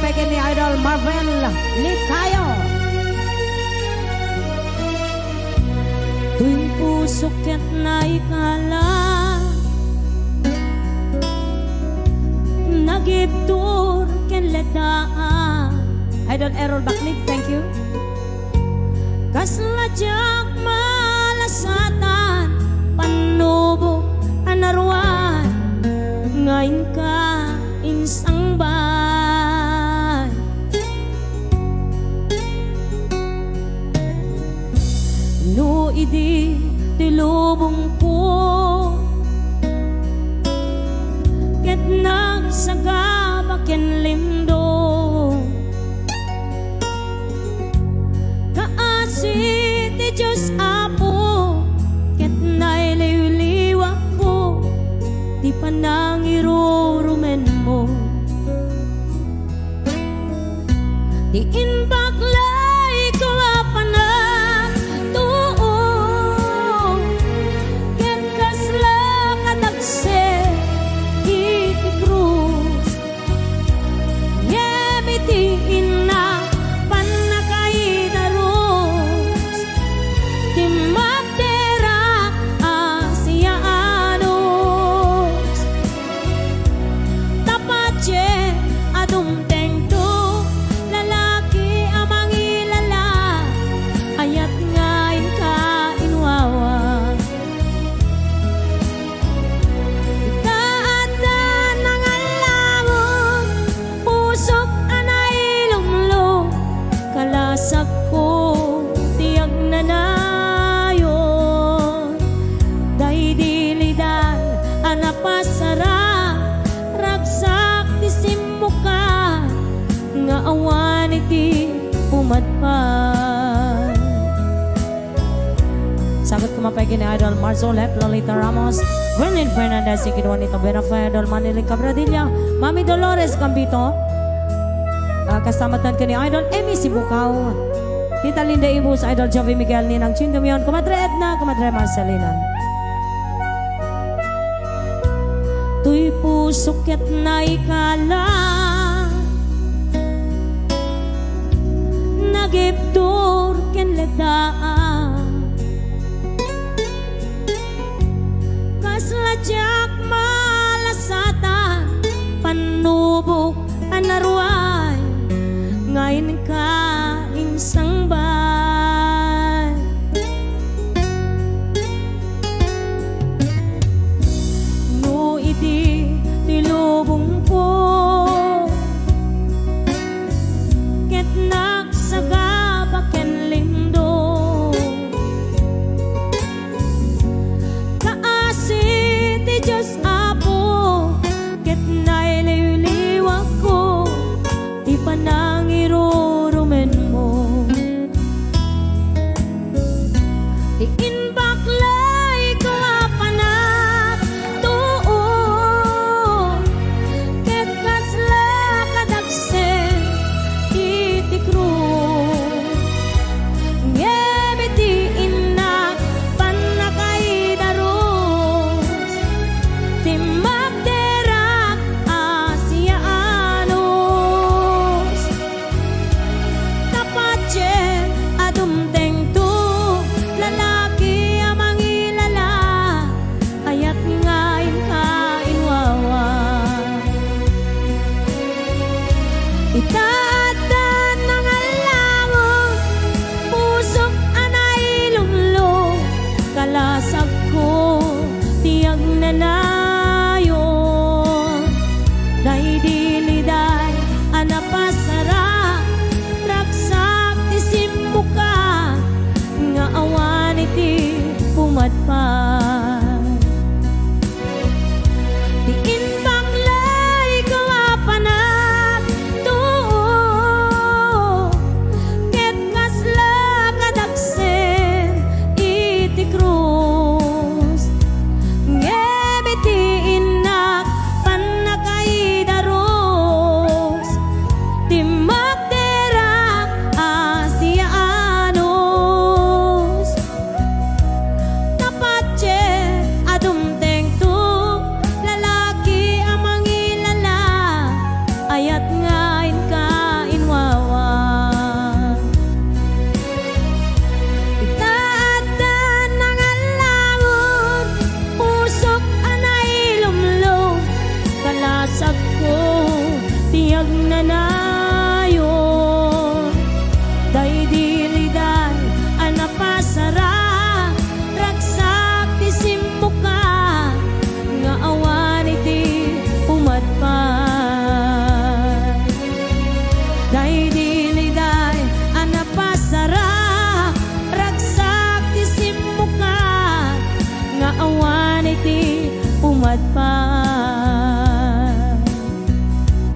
kumapagin ni Idol Marvel Licayo. Tuwing pusok ket na ikala nagibtur ken ledaan. Idol Errol Baklig, thank you. Kasladyak malasatan panubok anaruan ngayon ka insang bay no idi tilubong ko ket nagsagaba ken limdo kaasi ti Diyos Apo ket nailiwliwa ko di panangirurumen mo di inbaklay ko apanan tuo ket kasla kadagse iti krus yemiti inna panakaidaros timagdera asiaanos tapatye adumteng to lalaki amang ilala ayat ngayon ka inwawa itaatan ng alamon pusok anay lumlo kalasag ko tiyag nanayon day dilidan anapasara ragsak ti simmuka nga awan iti umadpan. Sagot kumapagin ni Idol Marzolep, Lolita Ramos, Verlin Fernandez, si Juanito Benafé, Idol Maniling Cabradilla, Mami Dolores Gambito, kasamatan ka ni Idol Emi Sibukaw, Tita Linda Ibus, Idol Jovi Miguel, Ninang Chindomion, Kumadre Edna, Kumadre Marcelina. Tuy pusok ket na ikala nagibtur ken ledaan kasladyak malasatan panubok anaruay ngayon ka insang bay no idi tilubong ko ket nagsagaba ken lindo kaasi ti Diyos Apo ket nailiwliwa ko di panangirurumen mo di inbaklay ko apanan tuo ket kasla kadagsen iti krus ngemiti inna panakaidaros timagderak asiaanos tapatye adumteng to lalaki amang ilala ayat ngayon ka inwawa itaatan ng alamon pusok anay lumlo kalasag ko tiyag nanayon day diliday anapasara ragsak ti simmuka nga awan iti pumadpan di inbaklay ko apanan tuo ket kasla kadagsen iti krus ngemit Day diliday anapasara ragsak isim muka nga awan iti umadpan.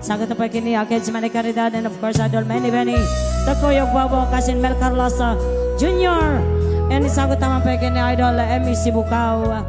Sagot na pa kini Akid si Manny Caridad and of course Idol Manny Benny, the Kuyog Bobo, Cousin Mel Carlosa Jr. And sagot naman pa kini Idol Emmy Sibukaw.